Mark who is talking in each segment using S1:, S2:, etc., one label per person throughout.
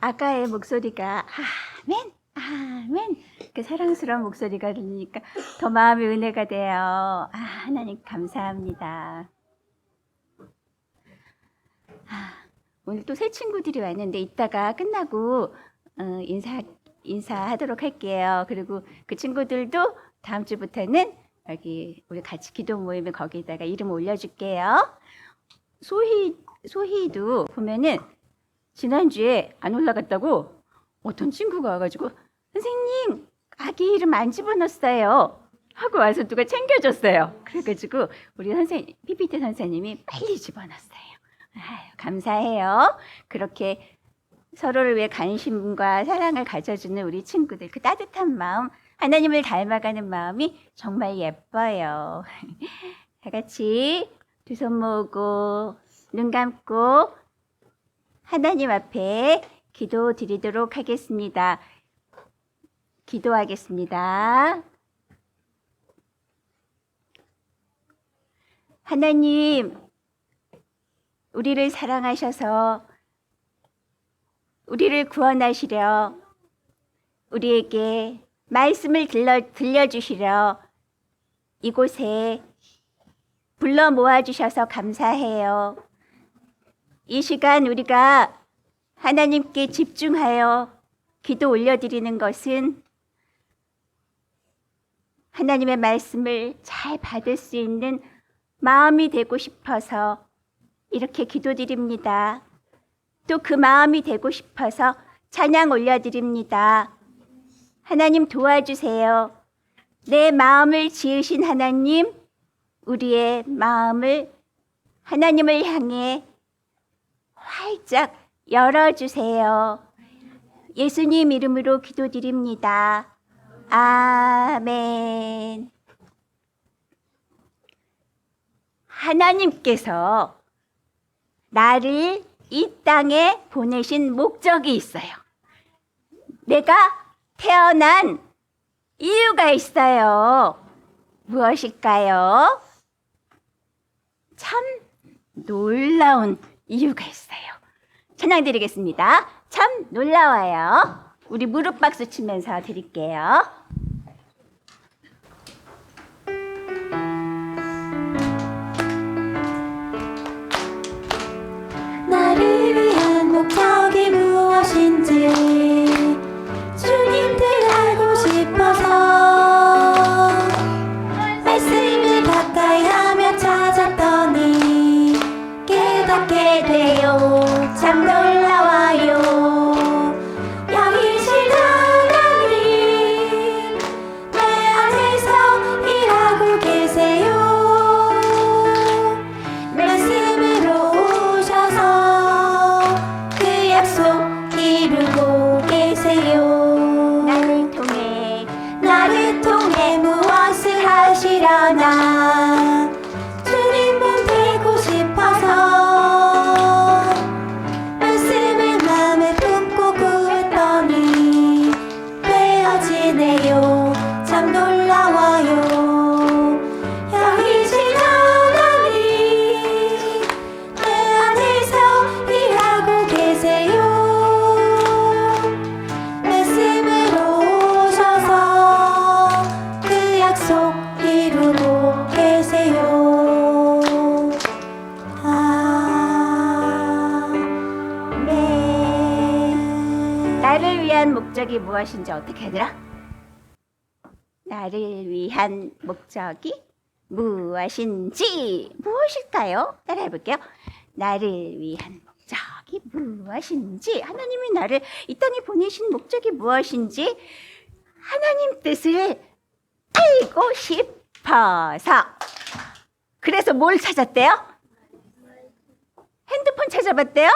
S1: 아까의 목소리가 아멘, 아멘, 그 사랑스러운 목소리가 들리니까 더 마음의 은혜가 돼요. 하나님 감사합니다. 오늘 또 새 친구들이 왔는데 이따가 끝나고 인사하도록 할게요. 그리고 그 친구들도 다음 주부터는 여기 우리 같이 기도 모이면 거기다가 이름 올려줄게요. 소희도 보면은 지난주에 안 올라갔다고 어떤 친구가 와가지고 선생님 아기 이름 안 집어넣었어요 하고 와서 누가 챙겨줬어요. 그래가지고 우리 선생님 PPT 선생님이 빨리 집어넣었어요. 감사해요. 그렇게 서로를 위해 관심과 사랑을 가져주는 우리 친구들, 그 따뜻한 마음, 하나님을 닮아가는 마음이 정말 예뻐요. 다 같이 두 손 모으고 눈 감고 하나님 앞에 기도 드리도록 하겠습니다. 기도하겠습니다. 하나님, 우리를 사랑하셔서 우리를 구원하시려 우리에게 말씀을 들려주시려 이곳에 불러 모아주셔서 감사해요. 이 시간 우리가 하나님께 집중하여 기도 올려드리는 것은 하나님의 말씀을 잘 받을 수 있는 마음이 되고 싶어서 이렇게 기도드립니다. 또 그 마음이 되고 싶어서 찬양 올려드립니다. 하나님 도와주세요. 내 마음을 지으신 하나님, 우리의 마음을 하나님을 향해 활짝 열어주세요. 예수님 이름으로 기도드립니다. 아멘. 하나님께서 나를 이 땅에 보내신 목적이 있어요. 내가 태어난 이유가 있어요. 무엇일까요? 참 놀라운 이유가 있어요. 찬양 드리겠습니다. 참 놀라워요. 우리 무릎 박수 치면서 드릴게요.
S2: 나를 위한 목적이 무엇인지 주님들 알고 싶어서 말씀을 가까이 하며 찾았더니 깨닫게 돼요. 참 놀라워요. 영이신 하나님 내 안에서 일하고 계세요. 말씀으로 오셔서 그 약속 이루고 계세요. 나를 통해 무엇을 하시려나 주님 몸 되고 싶어서 말씀을 마음에 품고 구했더니 되어지네요. 참 놀라워요. 영이신 하나님 내 안에서 일하고 계세요. 말씀으로 오셔서 그 약속 이루고 계세요. 아멘.
S1: 나를 위한 목적이 무엇인지 어떻게 하더라? 나를 위한 목적이 무엇일까요? 따라해 볼게요. 나를 위한 목적이 무엇인지, 하나님이 나를 이 땅에 보내신 목적이 무엇인지 하나님 뜻을 알고 싶어서. 그래서 뭘 찾았대요? 핸드폰 찾아봤대요?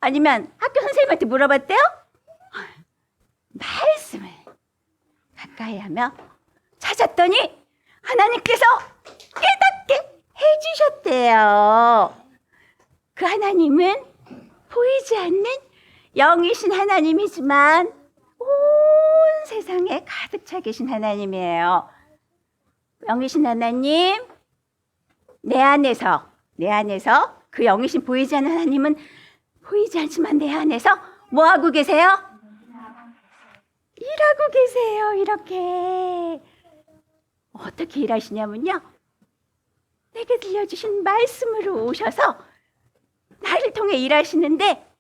S1: 아니면 학교 선생님한테 물어봤대요? 말씀을 가까이 하며 찾았더니 하나님께서 깨닫게 해주셨대요. 그 하나님은 보이지 않는 영이신 하나님이지만 온 세상에 가득 차 계신 하나님이에요. 영이신 하나님, 내 안에서 그 영이신 보이지 않는 하나님은 보이지 않지만 내 안에서 뭐 하고 계세요? 일하고 계세요. 이렇게. 어떻게 일하시냐면요. 내게 들려주신 말씀으로 오셔서 나를 통해 일하시는데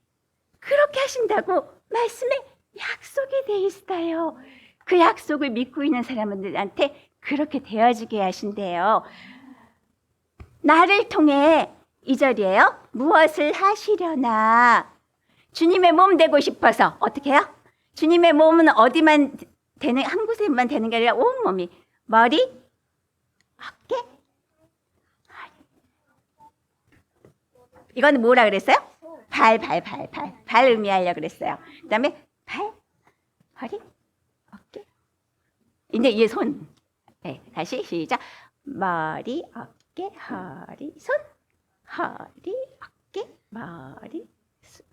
S1: 그렇게 하신다고 말씀에 약속이 돼 있어요. 그 약속을 믿고 있는 사람들한테 그렇게 되어지게 하신대요. 나를 통해 2절이에요. 무엇을 하시려나. 주님의 몸 되고 싶어서 어떻게 해요? 주님의 몸은 어디만 되는, 한 곳에만 되는 게 아니라 온몸이 머리, 어깨, 이건 뭐라 그랬어요? 발 의미하려고 그랬어요. 그 다음에 발, 허리, 어깨. 이제 이게 손. 네, 다시 시작. 머리, 어깨, 허리, 손. 허리, 어깨, 머리, 손.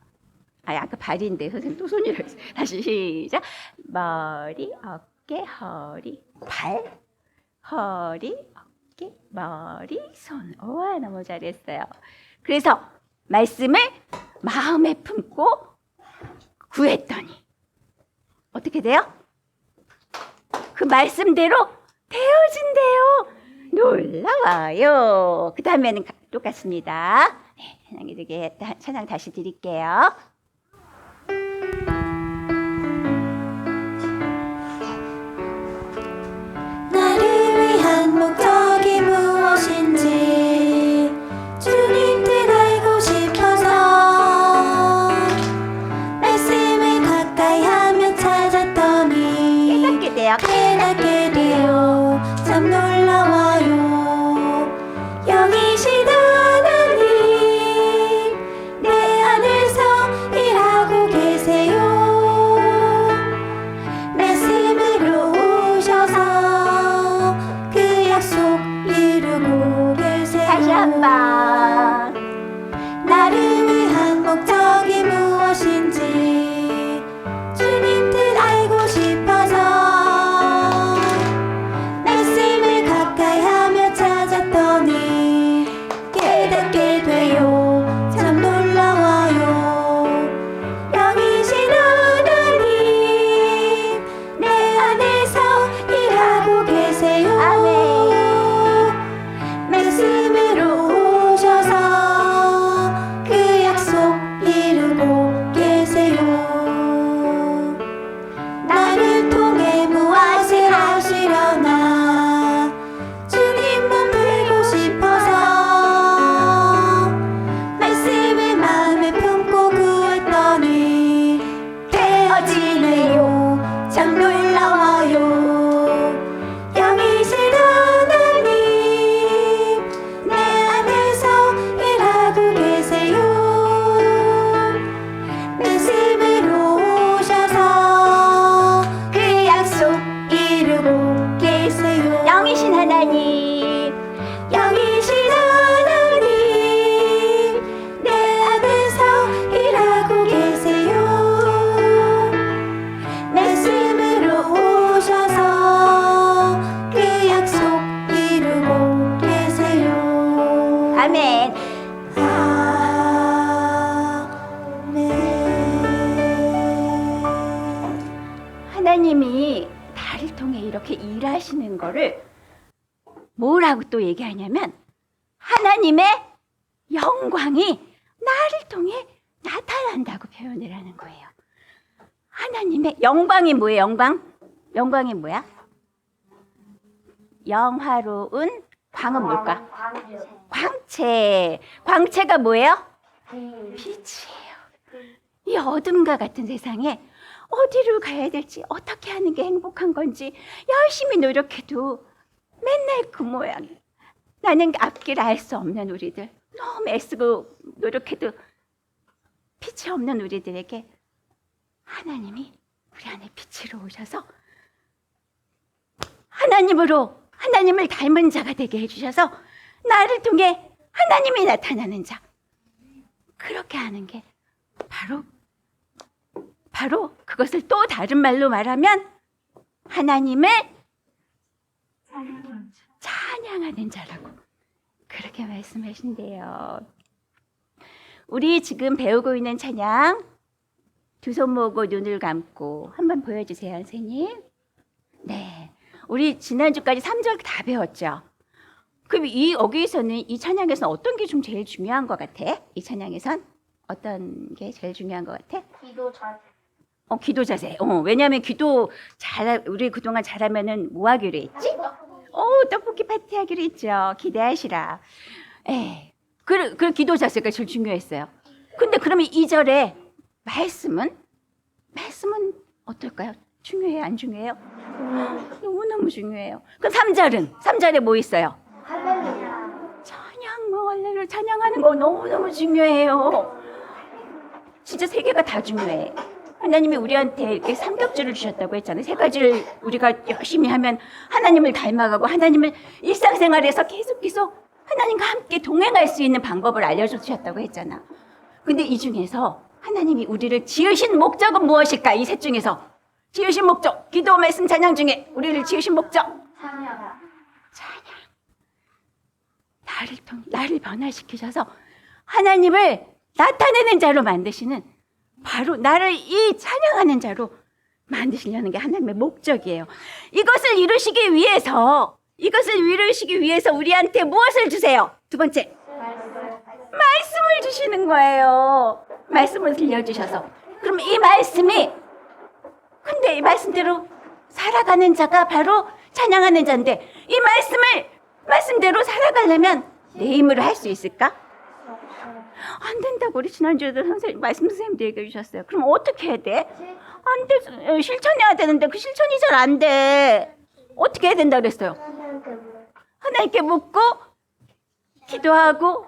S1: 아까 발인데 선생님 또 손이라고 했어요. 다시 시작. 머리, 어깨, 허리, 발, 허리, 어깨, 머리, 손. 우와, 너무 잘했어요. 그래서 말씀을 마음에 품고 구했더니 어떻게 돼요? 그 말씀대로 되어진대요. 놀라워요. 그 다음에는 똑같습니다. 네, 하나님께 찬양 다시 드릴게요.
S2: 나를 위한 목적이 무엇인지 주님 뜻 알고 싶어서 말씀을 가까이 하며 찾았더니
S1: 깨닫게 돼요.
S2: 깨닫게 되어 참 놀라워요. 영이신 하나님 내 안에서 일하고 계세요. 말씀으로 오셔서 그 약속 이루고 계세요.
S1: 다시 한번.
S2: 나를 위한 목적이 무엇인지 주님 뜻 알고 싶어서 말씀을 가까이 하며 찾았더니 깨닫게 돼요. 참 놀라워요. 영이신 하나님 내 안에서 일하고 계세요.
S1: 아멘.
S2: 말씀으로 오셔서 그 약속 이루고 계세요. 나를 통해 무엇을 하시려나 주님 몸 되고 싶어서 말씀을 마음에 품고 구했더니 되어지네요. 참 놀라워요. 영이신 하나님 내 안에서 일하고 계세요. 말씀으로 오셔서 그 약속 이루고 계세요.
S1: 영이신 하나님.
S2: 영이신 하나님 내 안에서 일하고 계세요. 말씀으로 오셔서 그 약속 이루고 계세요.
S1: 아멘. 하나님이 나를 통해 이렇게 일하시는 거를 뭐라고 또 얘기하냐면 하나님의 영광이 나를 통해 나타난다고 표현을 하는 거예요. 하나님의 영광이 뭐예요? 영광이 뭐야? 영화로운 광은 뭘까? 광채. 광채가 뭐예요? 빛이에요. 이 어둠과 같은 세상에 어디로 가야 될지, 어떻게 하는 게 행복한 건지 열심히 노력해도 맨날 그 모양. 나는 앞길 알 수 없는 우리들, 너무 애쓰고 노력해도 빛이 없는 우리들에게 하나님이 우리 안에 빛으로 오셔서 하나님을 닮은 자가 되게 해주셔서 나를 통해 하나님이 나타나는 자. 그렇게 하는 게 바로 그것을 또 다른 말로 말하면 하나님을 찬양하는 자라고 그렇게 말씀하신대요. 우리 지금 배우고 있는 찬양 두 손 모으고 눈을 감고 한번 보여주세요, 선생님. 네, 우리 지난주까지 3절 다 배웠죠? 그럼 여기에서는 이 찬양에서는 어떤 게 좀 제일 중요한 것 같아? 이 찬양에선 어떤 게 제일 중요한 것 같아?
S3: 기도 잘.
S1: 기도 자세. 왜냐하면 기도 우리 그동안 잘하면은 뭐 하기로 했지? 떡볶이 파티 하기로 했죠. 기대하시라. 그 기도 자세가 제일 중요했어요. 근데 그러면 2절에 말씀은 어떨까요? 중요해요? 안 중요해요? 너무너무 중요해요. 그럼 3절에 뭐 있어요?
S3: 할렐루야.
S1: 할렐루야 찬양하는 거 너무너무 중요해요. 진짜 세 개가 다 중요해. 하나님이 우리한테 이렇게 삼겹줄을 주셨다고 했잖아요. 세 가지를 우리가 열심히 하면 하나님을 닮아가고 하나님을 일상생활에서 계속 하나님과 함께 동행할 수 있는 방법을 알려주셨다고 했잖아. 근데 이 중에서 하나님이 우리를 지으신 목적은 무엇일까? 이 셋 중에서 지으신 목적, 기도, 말씀, 찬양 중에 우리를 지으신 목적.
S3: 찬양.
S1: 나를 변화시키셔서 하나님을 나타내는 자로 만드시는, 바로 나를 이 찬양하는 자로 만드시려는 게 하나님의 목적이에요. 이것을 이루시기 위해서 우리한테 무엇을 주세요? 두 번째, 말씀을 주시는 거예요. 말씀을 들려주셔서. 그럼 이 말씀이, 근데 이 말씀대로 살아가는 자가 바로 찬양하는 자인데, 이 말씀대로 살아가려면 내 힘으로 할 수 있을까? 안 된다고 우리 지난주에도 말씀 선생님도 얘기해 주셨어요. 그럼 어떻게 해야 돼? 안 돼. 실천해야 되는데 그 실천이 잘 안 돼. 어떻게 해야 된다 그랬어요? 하나님께 묻고 기도하고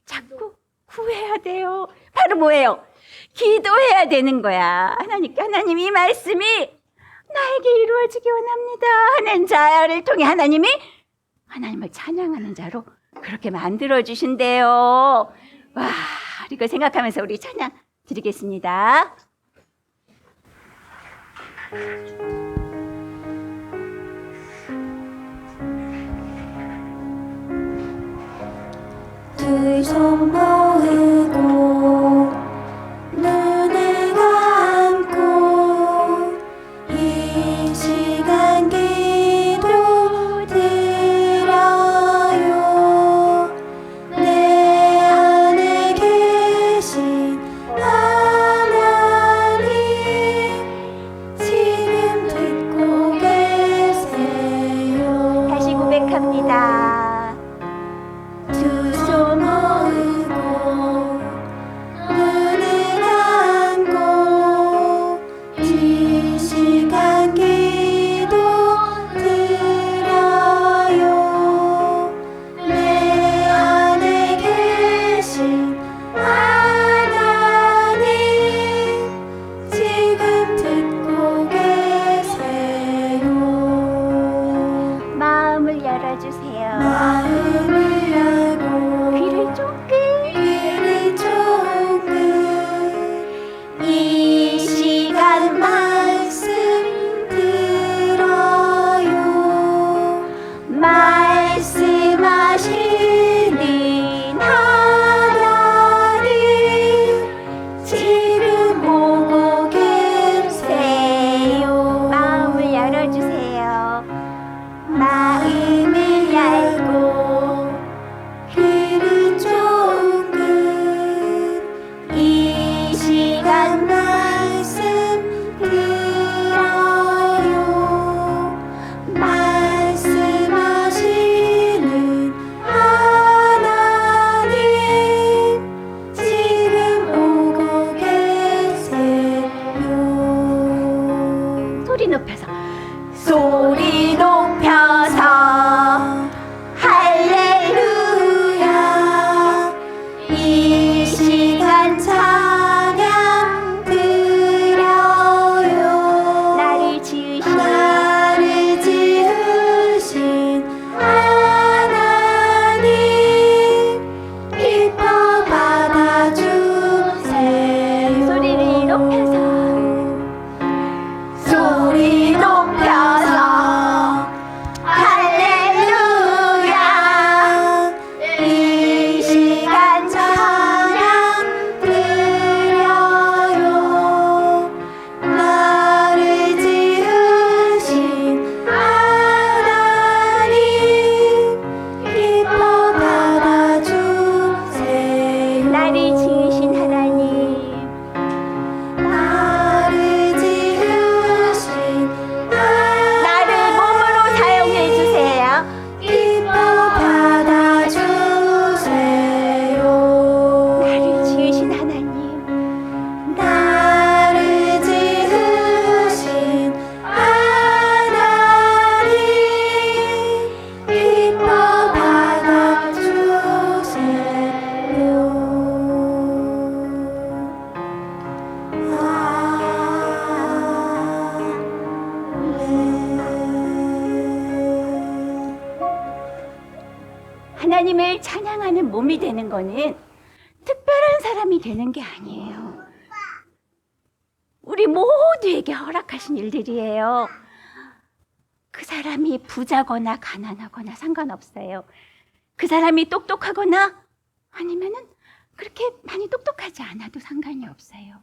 S1: 자꾸 구해야 돼요. 바로 뭐예요? 기도해야 되는 거야. 하나님께, 하나님 이 말씀이 나에게 이루어지기 원합니다 하는 자를 통해 하나님을 찬양하는 자로 그렇게 만들어 주신대요. 와, 이거 생각하면서 우리 찬양 드리겠습니다.
S2: 두 손 모으고 눈을 감고 이 시간 기도 드려요. 내 안에 계신 하나님 지금 듣고 계세요.
S1: 다시 고백합니다.
S2: 두 손 모으고
S1: 하나님을 찬양하는 몸이 되는 거는 특별한 사람이 되는 게 아니에요. 우리 모두에게 허락하신 일들이에요. 그 사람이 부자거나 가난하거나 상관없어요. 그 사람이 똑똑하거나 아니면은 그렇게 많이 똑똑하지 않아도 상관이 없어요.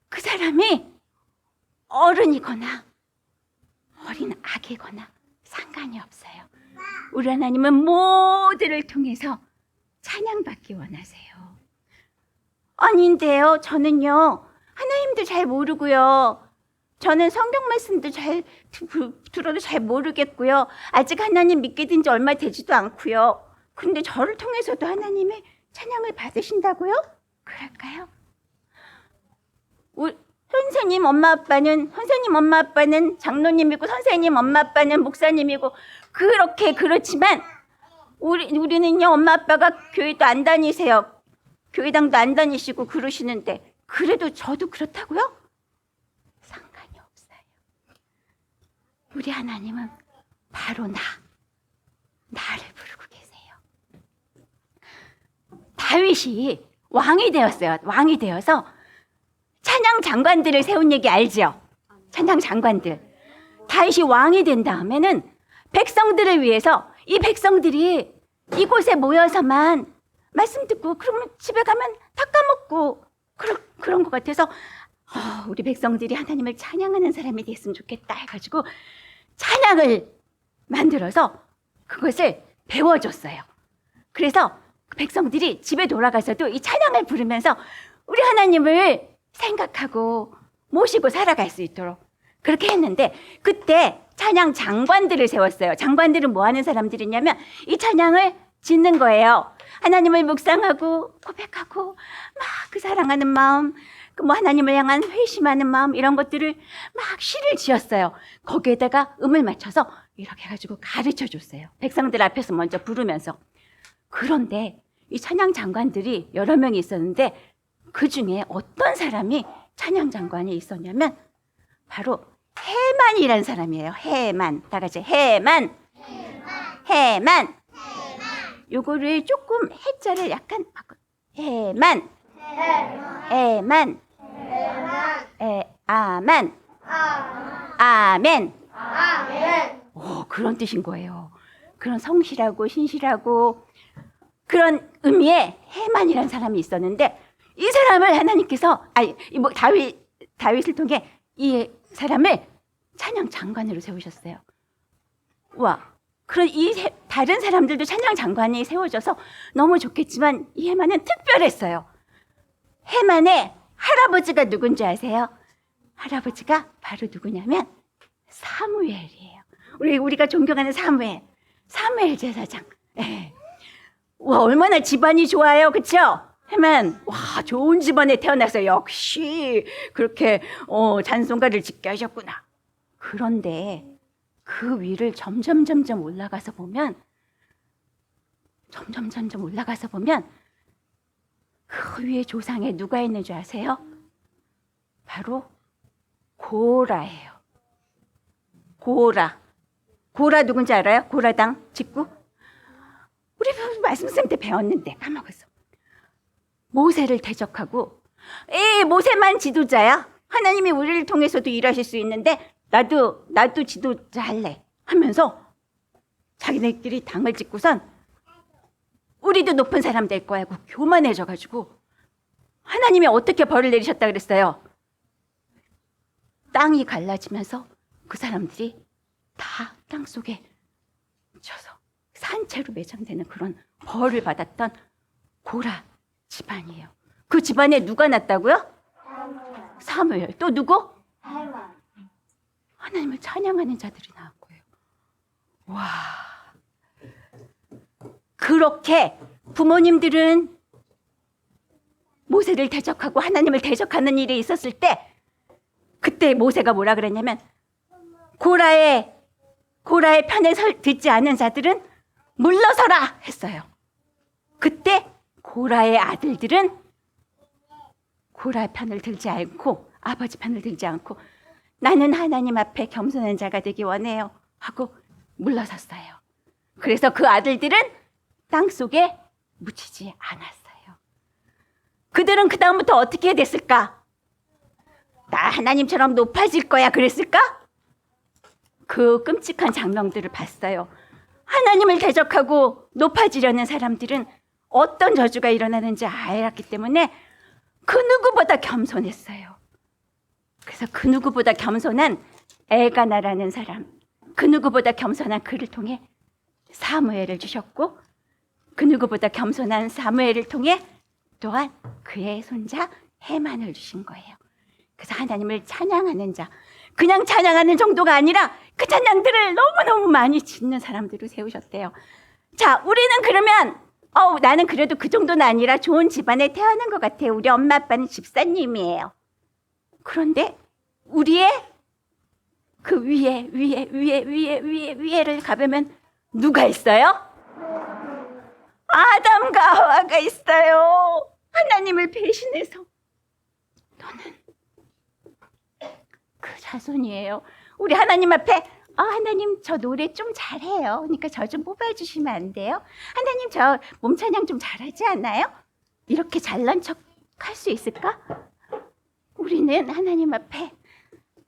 S1: 그 사람이 어른이거나 어린 아기거나 상관이 없어요. 우리 하나님은 모두를 통해서 찬양받기 원하세요. 아닌데요, 저는요 하나님도 잘 모르고요, 저는 성경 말씀도 잘 들어도 잘 모르겠고요, 아직 하나님 믿게 된 지 얼마 되지도 않고요. 그런데 저를 통해서도 하나님의 찬양을 받으신다고요? 그럴까요? 선생님 엄마 아빠는 장로님이고, 선생님 엄마 아빠는 목사님이고, 그렇지만 우리는요, 엄마 아빠가 교회도 안 다니세요. 교회당도 안 다니시고 그러시는데, 그래도 저도 그렇다고요? 상관이 없어요. 우리 하나님은 바로 나를 부르고 계세요. 다윗이 왕이 되었어요. 왕이 되어서 찬양 장관들을 세운 얘기 알죠? 찬양 장관들. 다윗이 왕이 된 다음에는 백성들을 위해서, 이 백성들이 이곳에 모여서만 말씀 듣고 그러면 집에 가면 다 까먹고 그런 것 같아서 우리 백성들이 하나님을 찬양하는 사람이 됐으면 좋겠다 해가지고 찬양을 만들어서 그것을 배워줬어요. 그래서 백성들이 집에 돌아가서도 이 찬양을 부르면서 우리 하나님을 생각하고 모시고 살아갈 수 있도록 그렇게 했는데, 그때 찬양 장관들을 세웠어요. 장관들은 뭐 하는 사람들이냐면 이 찬양을 짓는 거예요. 하나님을 묵상하고 고백하고 막 그 사랑하는 마음, 뭐 하나님을 향한 회심하는 마음, 이런 것들을 막 시를 지었어요. 거기에다가 음을 맞춰서 이렇게 해가지고 가르쳐 줬어요. 백성들 앞에서 먼저 부르면서. 그런데 이 찬양 장관들이 여러 명이 있었는데 그 중에 어떤 사람이 찬양 장관이 있었냐면 바로 해만이라는 사람이에요. 해만. 다 같이 해만. 요거를 조금 해자를 약간 바꿔. 해만. 아만. 아멘. 그런 뜻인 거예요. 그런 성실하고 신실하고 그런 의미의 해만이라는 사람이 있었는데, 이 사람을 하나님께서 다윗을 통해 이 사람을 찬양 장관으로 세우셨어요. 와, 그런 다른 사람들도 찬양 장관이 세워져서 너무 좋겠지만 이 해만은 특별했어요. 해만의 할아버지가 누군지 아세요? 할아버지가 바로 누구냐면 사무엘이에요. 우리가 존경하는 사무엘 제사장. 와, 얼마나 집안이 좋아요, 그렇죠? 해만, 와, 좋은 집안에 태어나서 역시 그렇게 찬송가를 짓게 하셨구나. 그런데 그 위를 점점 올라가서 보면 그 위에 조상에 누가 있는 줄 아세요? 바로 고라예요. 고라 누군지 알아요? 고라당 직구? 우리 말씀 쌤 때 배웠는데 까먹었어. 모세를 대적하고, 모세만 지도자야. 하나님이 우리를 통해서도 일하실 수 있는데 나도 지도자 할래 하면서 자기네끼리 당을 짓고선 우리도 높은 사람 될 거야 하고 교만해져가지고 하나님이 어떻게 벌을 내리셨다 그랬어요? 땅이 갈라지면서 그 사람들이 다 땅속에 묻혀서 산채로 매장되는 그런 벌을 받았던 고라 집안이에요. 그 집안에 누가 났다고요? 사무엘. 또 누구? 하나님을 찬양하는 자들이 나왔고요. 와, 그렇게 부모님들은 모세를 대적하고 하나님을 대적하는 일이 있었을 때, 그때 모세가 뭐라 그랬냐면 고라의 편에 듣지 않은 자들은 물러서라 했어요. 그때 고라의 아들들은 고라 편을 들지 않고, 아버지 편을 들지 않고 나는 하나님 앞에 겸손한 자가 되기 원해요 하고 물러섰어요. 그래서 그 아들들은 땅속에 묻히지 않았어요. 그들은 그 다음부터 어떻게 됐을까? 나 하나님처럼 높아질 거야 그랬을까? 그 끔찍한 장면들을 봤어요. 하나님을 대적하고 높아지려는 사람들은 어떤 저주가 일어나는지 알았기 때문에 그 누구보다 겸손했어요. 그래서 그 누구보다 겸손한 엘가나라는 사람, 그 누구보다 겸손한 그를 통해 사무엘을 주셨고, 그 누구보다 겸손한 사무엘을 통해 또한 그의 손자 해만을 주신 거예요. 그래서 하나님을 찬양하는 자, 그냥 찬양하는 정도가 아니라 그 찬양들을 너무너무 많이 짓는 사람들을 세우셨대요. 자, 우리는 그러면 나는 그래도 그 정도는 아니라 좋은 집안에 태어난 것 같아요. 우리 엄마 아빠는 집사님이에요. 그런데 우리의 그 위에를 가보면 누가 있어요? 아담과 하와가 있어요. 하나님을 배신해서. 너는 그 자손이에요. 우리 하나님 앞에 하나님 저 노래 좀 잘해요. 그러니까 저 좀 뽑아주시면 안 돼요? 하나님 저 몸찬양 좀 잘하지 않아요? 이렇게 잘난 척 할 수 있을까? 우리는 하나님 앞에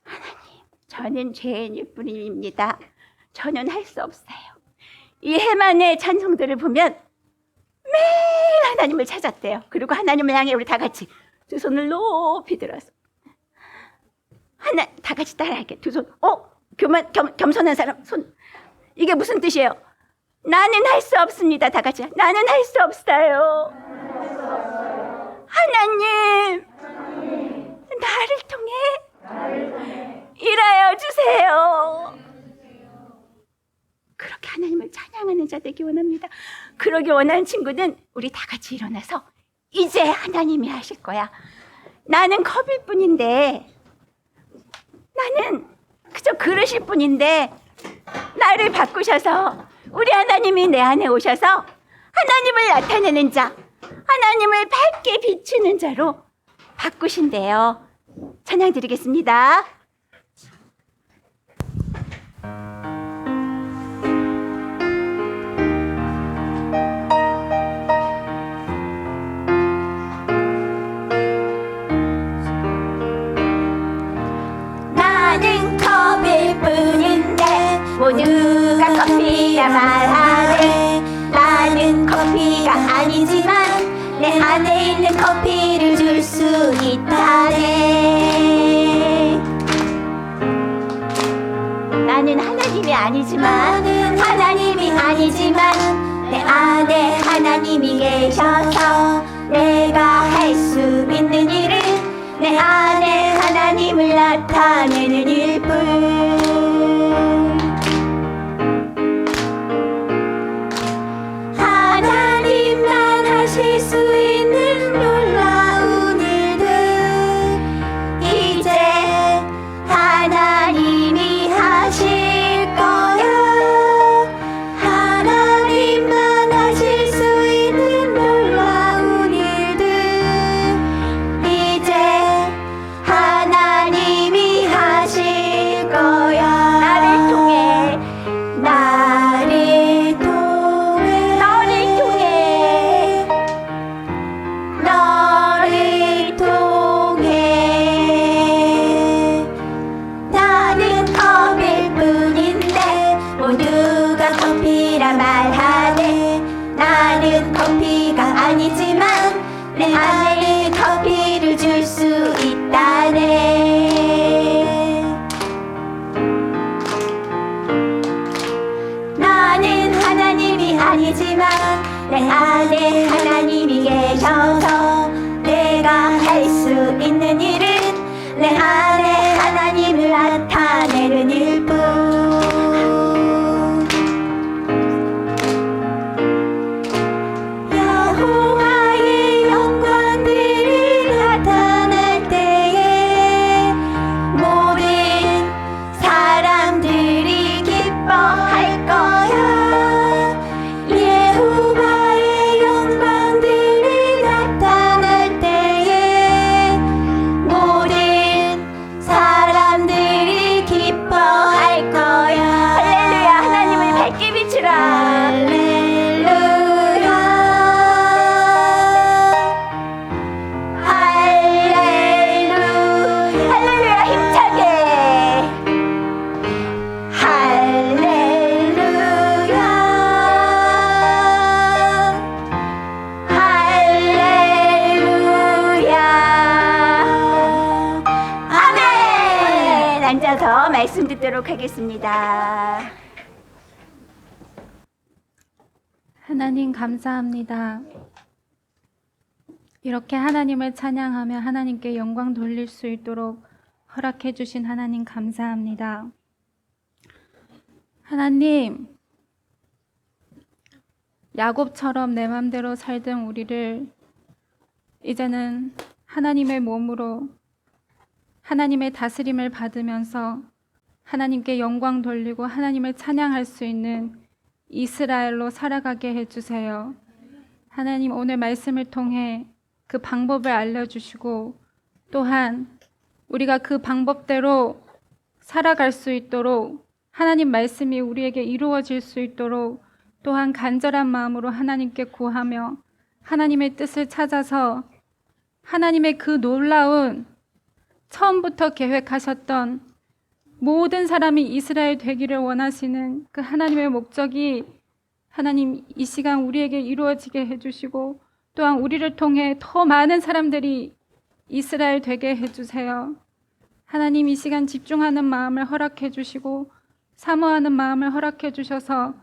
S1: 하나님 저는 죄인일 뿐입니다. 저는 할 수 없어요. 이 해만의 찬송들을 보면 매일 하나님을 찾았대요. 그리고 하나님을 향해 우리 다 같이 두 손을 높이 들어서 다 같이 따라할게. 두 손. 겸손한 사람 손. 이게 무슨 뜻이에요? 나는 할 수 없습니다. 다 같이. 나는 할 수 없어요. 하나님, 나를 통해 일하여 주세요. 그렇게 하나님을 찬양하는 자 되기 원합니다. 그러기 원하는 친구는 우리 다 같이 일어나서 이제 하나님이 하실 거야. 나는 컵일 뿐인데, 나는 그저 그릇일 뿐인데 나를 바꾸셔서 우리 하나님이 내 안에 오셔서 하나님을 나타내는 자, 하나님을 밝게 비추는 자로 바꾸신대요. 찬양 드리겠습니다.
S2: 나는 컵일 뿐인데
S1: 모두가 커피라 말하네.
S2: 나는 커피가 아니지만 내 안에 있는 커피를 줄 수 있다네.
S1: 나는 하나님이 아니지만
S2: 나는 하나님이 아니지만 내 안에 하나님이 계셔서 내가 할 수 있는 일은 내 안에 하나님을 나타내는 일뿐. 하나님만 하실 수 있는 놀라운 일들 이제 하나님이 하실 거야. 하나님만 하실 수 있는 놀라운 일들 이제 하나님이 하실 거야.
S1: 나를 통해
S2: 나를 통해
S1: 너를 통해
S2: 너를 통해. 나는 컵일 뿐인데 모두가 커피라 말하네. 나는 커피가 아니지만 내 안에 커피를 줄 수 있다네. 나는 하나님이 아니지만 내 안에 하나님이 계셔서 내가 할 수 있는 일은 내 안에 하나님을 나타내는 일뿐. 여호와의 영광들이 나타날 때에 모든 사람들이 기뻐할 거야. 여호와의 영광들이 나타날 때에 모든 사람들이 기뻐할
S1: 위해서 말씀 듣도록 하겠습니다.
S4: 하나님 감사합니다. 이렇게 하나님을 찬양하며 하나님께 영광 돌릴 수 있도록 허락해 주신 하나님 감사합니다. 하나님, 야곱처럼 내 맘대로 살던 우리를 이제는 하나님의 몸으로 하나님의 다스림을 받으면서 하나님께 영광 돌리고 하나님을 찬양할 수 있는 이스라엘로 살아가게 해주세요. 하나님, 오늘 말씀을 통해 그 방법을 알려주시고 또한 우리가 그 방법대로 살아갈 수 있도록 하나님 말씀이 우리에게 이루어질 수 있도록 또한 간절한 마음으로 하나님께 구하며 하나님의 뜻을 찾아서 하나님의 그 놀라운 처음부터 계획하셨던 모든 사람이 이스라엘 되기를 원하시는 그 하나님의 목적이 하나님 이 시간 우리에게 이루어지게 해주시고 또한 우리를 통해 더 많은 사람들이 이스라엘 되게 해주세요. 하나님 이 시간 집중하는 마음을 허락해 주시고 사모하는 마음을 허락해 주셔서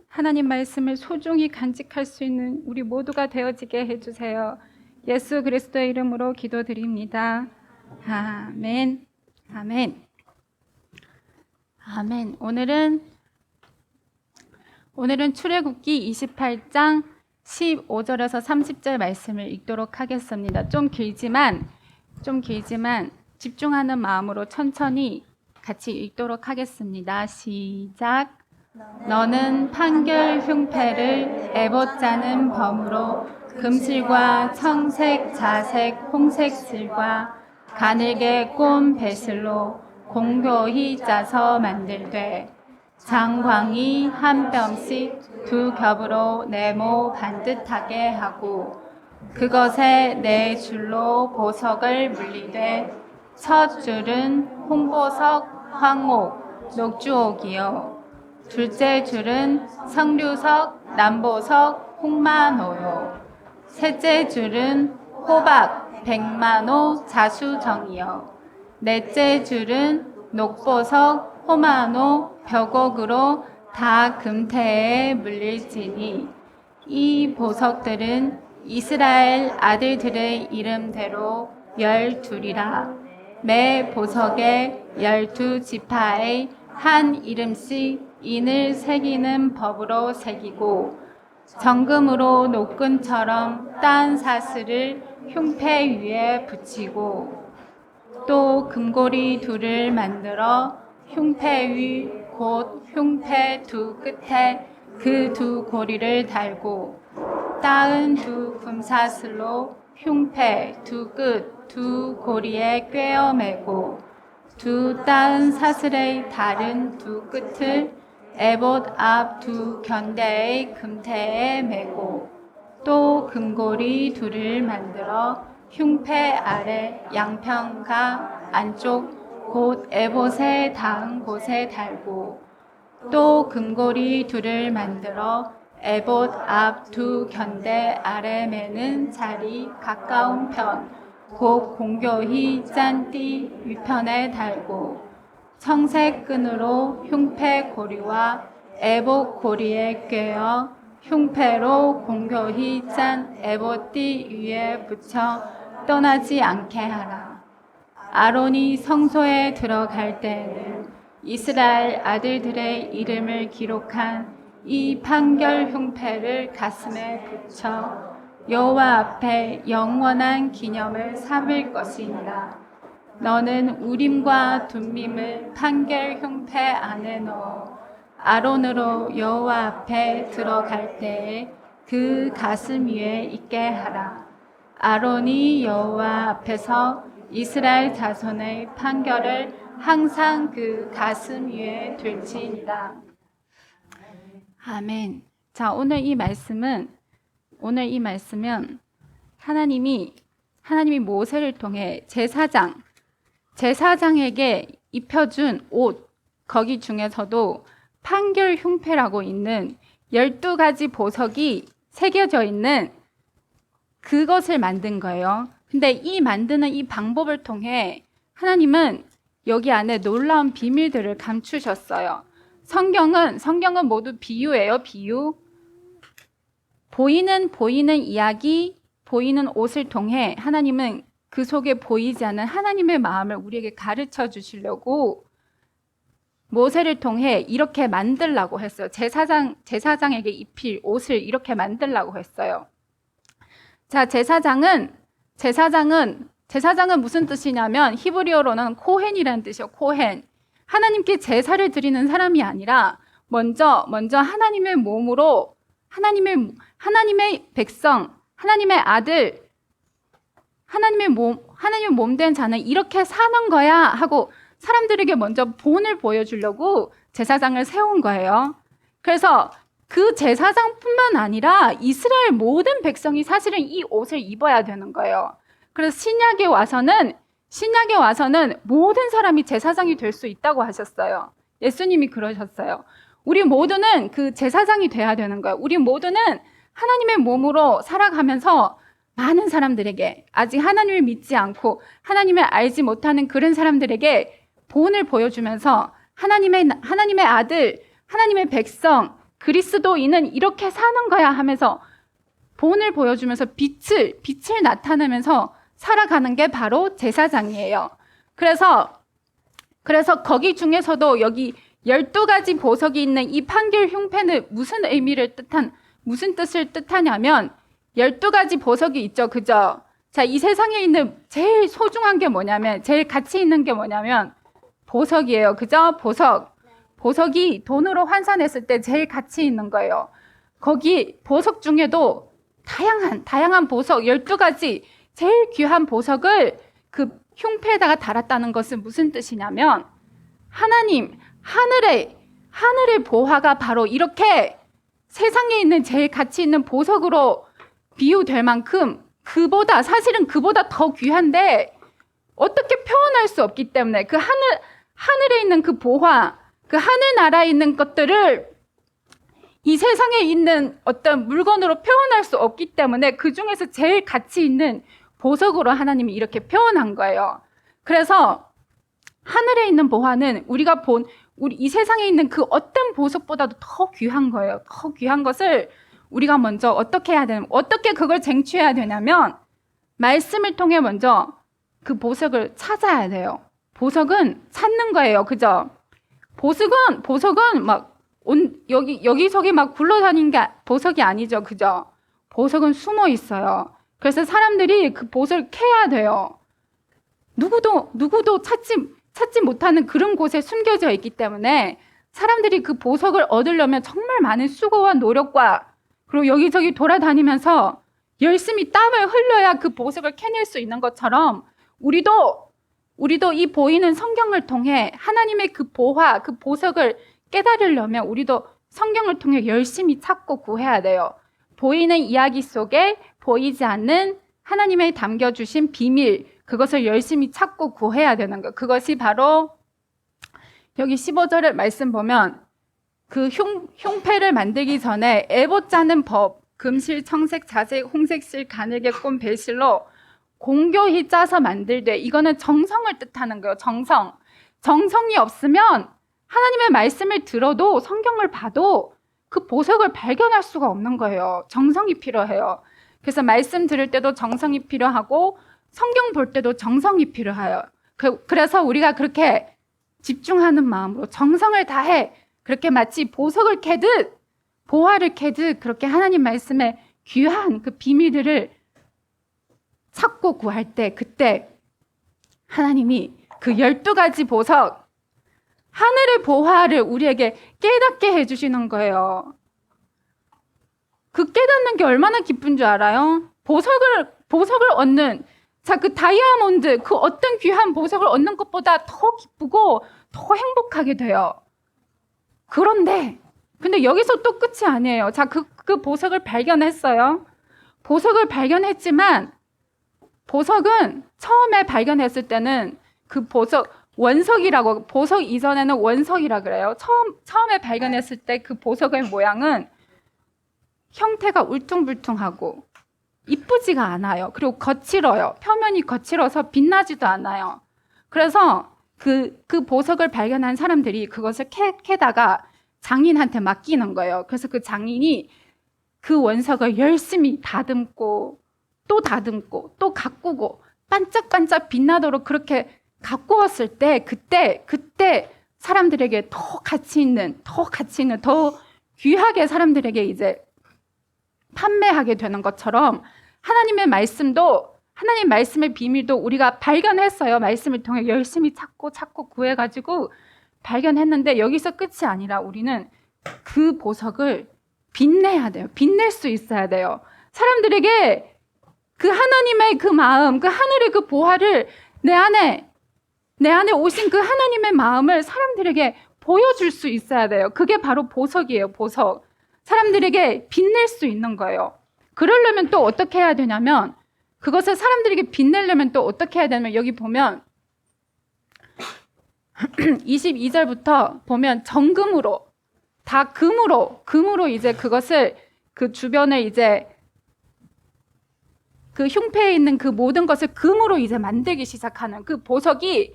S4: 하나님 말씀을 소중히 간직할 수 있는 우리 모두가 되어지게 해주세요. 예수 그리스도의 이름으로 기도드립니다. 아멘. 아멘. 아멘. 오늘은 출애굽기 28장 15절에서 30절 말씀을 읽도록 하겠습니다. 좀 길지만 집중하는 마음으로 천천히 같이 읽도록 하겠습니다. 시작. 너는 판결 흉패를 에봇 짜는 범으로 금실과 청색, 자색, 홍색 실과 가늘게 꼰 배슬로 공교히 짜서 만들되 장광이 한 뼘씩 두 겹으로 네모 반듯하게 하고 그것에 네 줄로 보석을 물리되 첫 줄은 홍보석, 황옥, 녹주옥이요 둘째 줄은 성류석, 남보석, 홍마노요 셋째 줄은 호박, 백마노, 자수정이요 넷째 줄은 녹보석, 호마노, 벽옥으로 다 금태에 물릴지니 이 보석들은 이스라엘 아들들의 이름대로 12이라 매 보석에 12지파의 한 이름씩 인을 새기는 법으로 새기고 정금으로 노끈처럼 딴 사슬을 흉패 위에 붙이고 또 금고리 둘을 만들어 흉패 위 곧 흉패 두 끝에 그 두 고리를 달고 따은 두 금사슬로 흉패 두 끝 두 고리에 꿰어 매고 두 따은 사슬의 다른 두 끝을 에봇 앞 두 견대의 금태에 매고 또 금고리 둘을 만들어 흉패 아래 양편과 안쪽 곧 에봇에 닿은 곳에 달고 또 금고리 둘을 만들어 에봇 앞 두 견대 아래 매는 자리 가까운 편 곧 공교히 짠 띠 위편에 달고 청색 끈으로 흉패 고리와 에봇 고리에 꿰어 흉패로 공교히 짠 에봇 띠 위에 붙여 떠나지 않게 하라. 아론이 성소에 들어갈 때에는 이스라엘 아들들의 이름을 기록한 이 판결 흉패를 가슴에 붙여 여호와 앞에 영원한 기념을 삼을 것이니라. 너는 우림과 둠밈을 판결 흉패 안에 넣어 아론으로 여호와 앞에 들어갈 때에 그 가슴 위에 있게 하라. 아론이 여호와 앞에서 이스라엘 자손의 판결을 항상 그 가슴 위에 둘지니라. 아멘. 자, 오늘 이 말씀은 하나님이 모세를 통해 제사장에게 입혀준 옷, 거기 중에서도 판결 흉패라고 있는 12가지 보석이 새겨져 있는 그것을 만든 거예요. 근데 이 만드는 이 방법을 통해 하나님은 여기 안에 놀라운 비밀들을 감추셨어요. 성경은 모두 비유예요, 비유. 보이는 이야기, 보이는 옷을 통해 하나님은 그 속에 보이지 않는 하나님의 마음을 우리에게 가르쳐 주시려고 모세를 통해 이렇게 만들라고 했어요. 제사장에게 입힐 옷을 이렇게 만들라고 했어요. 자, 제사장은 무슨 뜻이냐면 히브리어로는 코헨이라는 뜻이에요. 코헨. 하나님께 제사를 드리는 사람이 아니라 먼저 하나님의 몸으로 하나님의 백성, 하나님의 아들, 하나님의 몸 된 자는 이렇게 사는 거야 하고 사람들에게 먼저 본을 보여주려고 제사장을 세운 거예요. 그래서 그 제사장뿐만 아니라 이스라엘 모든 백성이 사실은 이 옷을 입어야 되는 거예요. 그래서 신약에 와서는 모든 사람이 제사장이 될 수 있다고 하셨어요. 예수님이 그러셨어요. 우리 모두는 그 제사장이 돼야 되는 거예요. 우리 모두는 하나님의 몸으로 살아가면서 많은 사람들에게, 아직 하나님을 믿지 않고 하나님을 알지 못하는 그런 사람들에게 본을 보여주면서 하나님의 아들, 하나님의 백성, 그리스도인은 이렇게 사는 거야 하면서 본을 보여주면서 빛을 나타내면서 살아가는 게 바로 제사장이에요. 그래서 거기 중에서도 여기 12가지 보석이 있는 이 판결 흉패는 무슨 뜻을 뜻하냐면 12가지 보석이 있죠. 그죠? 자, 이 세상에 있는 제일 소중한 게 뭐냐면, 제일 가치 있는 게 뭐냐면 보석이에요. 그죠? 보석이 돈으로 환산했을 때 제일 가치 있는 거예요. 거기 보석 중에도 다양한 보석 12가지 제일 귀한 보석을 그 흉패에다가 달았다는 것은 무슨 뜻이냐면 하늘의 보화가 바로 이렇게 세상에 있는 제일 가치 있는 보석으로 비유될 만큼 사실은 그보다 더 귀한데 어떻게 표현할 수 없기 때문에 그 하늘에 있는 그 보화, 그 하늘나라에 있는 것들을 이 세상에 있는 어떤 물건으로 표현할 수 없기 때문에 그 중에서 제일 가치 있는 보석으로 하나님이 이렇게 표현한 거예요. 그래서 하늘에 있는 보화는 우리 이 세상에 있는 그 어떤 보석보다도 더 귀한 거예요. 더 귀한 것을 우리가 먼저 어떻게 그걸 쟁취해야 되냐면 말씀을 통해 먼저 그 보석을 찾아야 돼요. 보석은 찾는 거예요. 그죠? 보석은 막 여기저기 막 굴러다니는 게 보석이 아니죠. 그죠? 보석은 숨어 있어요. 그래서 사람들이 그 보석을 캐야 돼요. 누구도 찾지 못하는 그런 곳에 숨겨져 있기 때문에 사람들이 그 보석을 얻으려면 정말 많은 수고와 노력과 그리고 여기저기 돌아다니면서 열심히 땀을 흘려야 그 보석을 캐낼 수 있는 것처럼 우리도 이 보이는 성경을 통해 하나님의 그 보석을 깨달으려면 우리도 성경을 통해 열심히 찾고 구해야 돼요. 보이는 이야기 속에 보이지 않는 하나님의 담겨주신 비밀, 그것을 열심히 찾고 구해야 되는 것. 그것이 바로 여기 15절의 말씀 보면 그 흉패를 만들기 전에 에봇 짜는 법, 금실, 청색, 자색, 홍색 실, 가늘게 꼰 배실로 공교히 짜서 만들되, 이거는 정성을 뜻하는 거예요. 정성이 없으면 하나님의 말씀을 들어도 성경을 봐도 그 보석을 발견할 수가 없는 거예요. 정성이 필요해요. 그래서 말씀 들을 때도 정성이 필요하고 성경 볼 때도 정성이 필요해요. 그래서 우리가 그렇게 집중하는 마음으로 정성을 다해 그렇게 마치 보석을 캐듯 보화를 캐듯 그렇게 하나님 말씀의 귀한 그 비밀들을 찾고 구할 때, 그때 하나님이 그 12가지 보석, 하늘의 보화를 우리에게 깨닫게 해주시는 거예요. 그 깨닫는 게 얼마나 기쁜 줄 알아요? 보석을 얻는, 자, 그 다이아몬드, 그 어떤 귀한 보석을 얻는 것보다 더 기쁘고 더 행복하게 돼요. 근데 여기서 또 끝이 아니에요. 자, 그 보석을 발견했어요. 보석을 발견했지만 보석은 처음에 발견했을 때는 그 원석이라고, 보석 이전에는 원석이라 그래요. 처음에 발견했을 때 그 보석의 모양은 형태가 울퉁불퉁하고 이쁘지가 않아요. 그리고 거칠어요. 표면이 거칠어서 빛나지도 않아요. 그래서 그 보석을 발견한 사람들이 그것을 캐다가 장인한테 맡기는 거예요. 그래서 그 장인이 그 원석을 열심히 다듬고 또 다듬고 또 가꾸고 반짝반짝 빛나도록 그렇게 가꾸었을 때 그때 사람들에게 더 가치 있는 더 귀하게 사람들에게 이제 판매하게 되는 것처럼 하나님의 말씀의 비밀도 우리가 발견했어요. 말씀을 통해 열심히 찾고 구해가지고 발견했는데 여기서 끝이 아니라 우리는 그 보석을 빛내야 돼요. 빛낼 수 있어야 돼요. 사람들에게 그 하나님의 그 마음, 그 하늘의 그 보화를 내 안에 오신 그 하나님의 마음을 사람들에게 보여줄 수 있어야 돼요. 그게 바로 보석이에요. 보석. 사람들에게 빛낼 수 있는 거예요. 그러려면 또 어떻게 해야 되냐면 그것을 사람들에게 빛내려면 또 어떻게 해야 되냐면 여기 보면 22절부터 보면 정금으로 다 금으로 이제 그것을 그 주변에 이제 그 흉패에 있는 그 모든 것을 금으로 이제 만들기 시작하는 그 보석이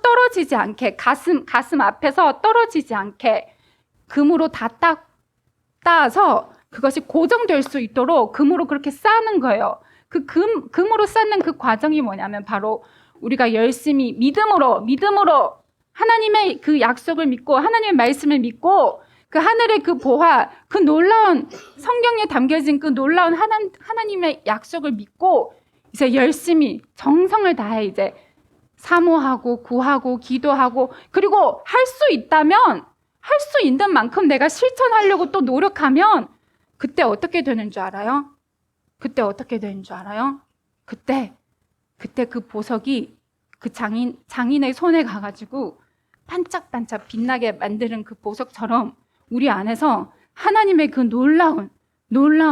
S4: 떨어지지 않게 가슴 앞에서 떨어지지 않게 금으로 다 따서 그것이 고정될 수 있도록 금으로 그렇게 쌓는 거예요. 그 금으로 쌓는 그 과정이 뭐냐면 바로 우리가 열심히 믿음으로 하나님의 그 약속을 믿고 하나님의 말씀을 믿고 그 하늘의 그 보화, 그 놀라운 성경에 담겨진 그 놀라운 하나님의 약속을 믿고 이제 열심히 정성을 다해 이제 사모하고 구하고 기도하고 그리고 할 수 있다면 할 수 있는 만큼 내가 실천하려고 또 노력하면 그때 어떻게 되는 줄 알아요? 그때 그 보석이 그 장인의 손에 가가지고 반짝반짝 빛나게 만드는 그 보석처럼 우리 안에서 하나님의 그 놀라운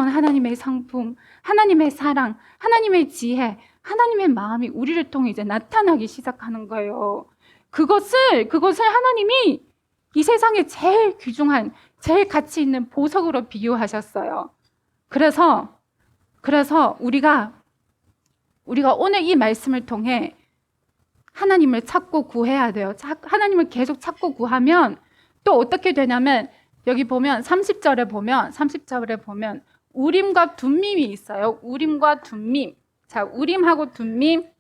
S4: 하나님의 성품, 하나님의 사랑, 하나님의 지혜, 하나님의 마음이 우리를 통해 이제 나타나기 시작하는 거예요. 그것을 하나님이 이 세상에 제일 귀중한, 제일 가치 있는 보석으로 비유하셨어요. 그래서 우리가 오늘 이 말씀을 통해 하나님을 찾고 구해야 돼요. 하나님을 계속 찾고 구하면 또 어떻게 되냐면 여기 보면 30절에 보면 우림과 둠밈이 있어요. 우림과 둠밈. 자, 우림하고 둠밈.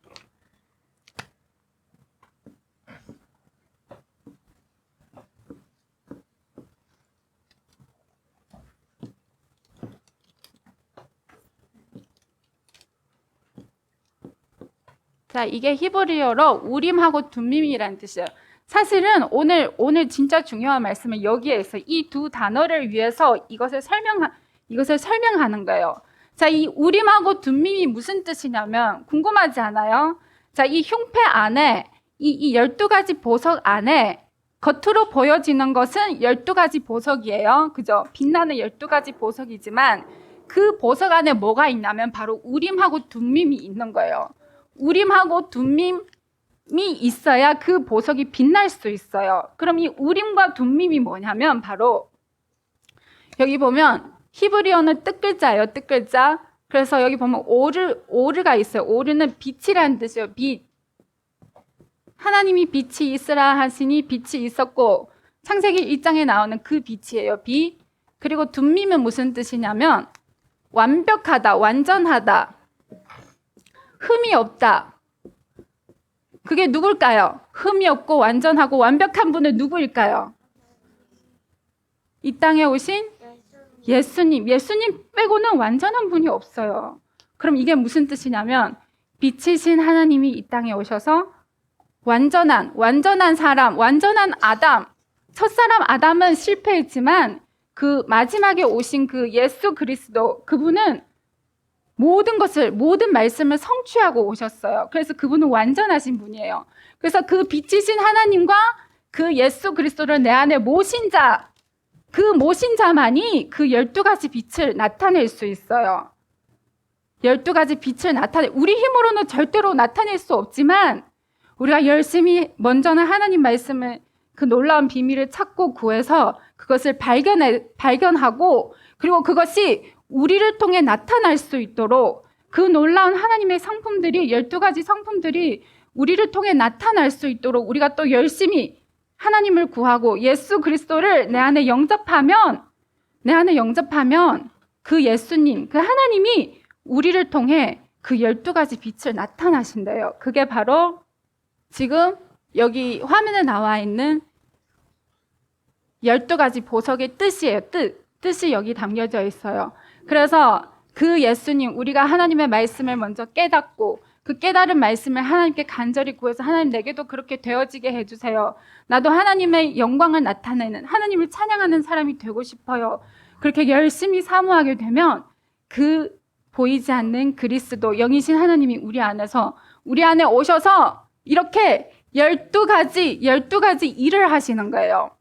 S4: 자, 이게 히브리어로 우림하고 둠밈이라는 뜻이에요. 사실은 오늘 진짜 중요한 말씀은 여기에 있어요. 이 두 단어를 위해서 이것을 설명하는 거예요. 자, 이 우림하고 둠밈이 무슨 뜻이냐면 궁금하지 않아요? 자, 이 흉패 안에 이 12가지 보석 안에 겉으로 보여지는 것은 12가지 보석이에요. 그죠? 빛나는 12가지 보석이지만 그 보석 안에 뭐가 있냐면 바로 우림하고 둠밈이 있는 거예요. 우림하고 둠밈이 있어야 그 보석이 빛날 수 있어요. 그럼 이 우림과 둠밈이 뭐냐면 바로 여기 보면 히브리어는 뜻글자예요. 뜻글자. 그래서 여기 보면 오르가 있어요. 오르는 빛이라는 뜻이에요. 빛. 하나님이 빛이 있으라 하시니 빛이 있었고 창세기 1장에 나오는 그 빛이에요. 빛. 그리고 둠밈은 무슨 뜻이냐면 완벽하다, 완전하다, 흠이 없다. 그게 누굴까요? 흠이 없고 완전하고 완벽한 분은 누구일까요? 이 땅에 오신 예수님. 예수님 빼고는 완전한 분이 없어요. 그럼 이게 무슨 뜻이냐면 빛이신 하나님이 이 땅에 오셔서 완전한 사람, 완전한 아담. 첫사람 아담은 실패했지만 그 마지막에 오신 그 예수 그리스도, 그분은 모든 말씀을 성취하고 오셨어요. 그래서 그분은 완전하신 분이에요. 그래서 그 빛이신 하나님과 그 예수 그리스도를 내 안에 모신 자, 그 모신 자만이 그 12가지 빛을 나타낼 수 있어요. 12가지 빛을 우리 힘으로는 절대로 나타낼 수 없지만 우리가 열심히 먼저는 하나님 말씀을 그 놀라운 비밀을 찾고 구해서 그것을 발견하고 그리고 그것이 우리를 통해 나타날 수 있도록 그 놀라운 하나님의 성품들이 12가지 성품들이 우리를 통해 나타날 수 있도록 우리가 또 열심히 하나님을 구하고 예수 그리스도를 내 안에 영접하면 그 예수님, 그 하나님이 우리를 통해 그 12가지 빛을 나타나신대요. 그게 바로 지금 여기 화면에 나와 있는 12가지 보석의 뜻이에요. 뜻이 여기 담겨져 있어요. 그래서 그 예수님, 우리가 하나님의 말씀을 먼저 깨닫고 그 깨달은 말씀을 하나님께 간절히 구해서 하나님 내게도 그렇게 되어지게 해주세요. 나도 하나님의 영광을 나타내는, 하나님을 찬양하는 사람이 되고 싶어요. 그렇게 열심히 사모하게 되면 그 보이지 않는 그리스도, 영이신 하나님이 우리 안에 오셔서 이렇게 12가지 일을 하시는 거예요.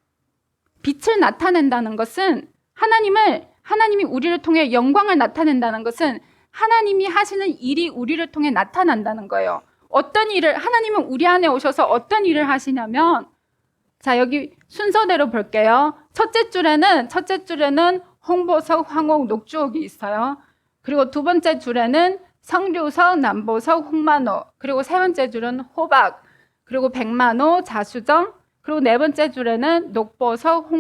S4: 빛을 나타낸다는 것은 하나님이 우리를 통해 영광을 나타낸다는 것은 하나님이 하시는 일이 우리를 통해 나타난다는 거예요. 어떤 일을, 하나님은 우리 안에 오셔서 어떤 일을 하시냐면, 자, 여기 순서대로 볼게요. 첫째 줄에는 홍보석, 황옥, 녹주옥이 있어요. 그리고 두 번째 줄에는 성류석, 남보석, 홍만호, 그리고 세 번째 줄은 호박, 그리고 백만호, 자수정, 그리고 네 번째 줄에는 녹보석,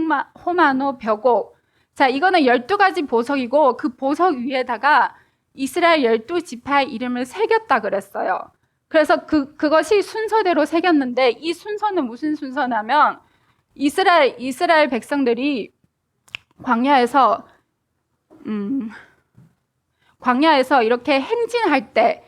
S4: 호만호, 벽옥. 자, 이거는 12가지 보석이고 그 보석 위에다가 이스라엘 12지파의 이름을 새겼다 그랬어요. 그래서 그것이 순서대로 새겼는데 이 순서는 무슨 순서냐면 이스라엘 백성들이 광야에서 이렇게 행진할 때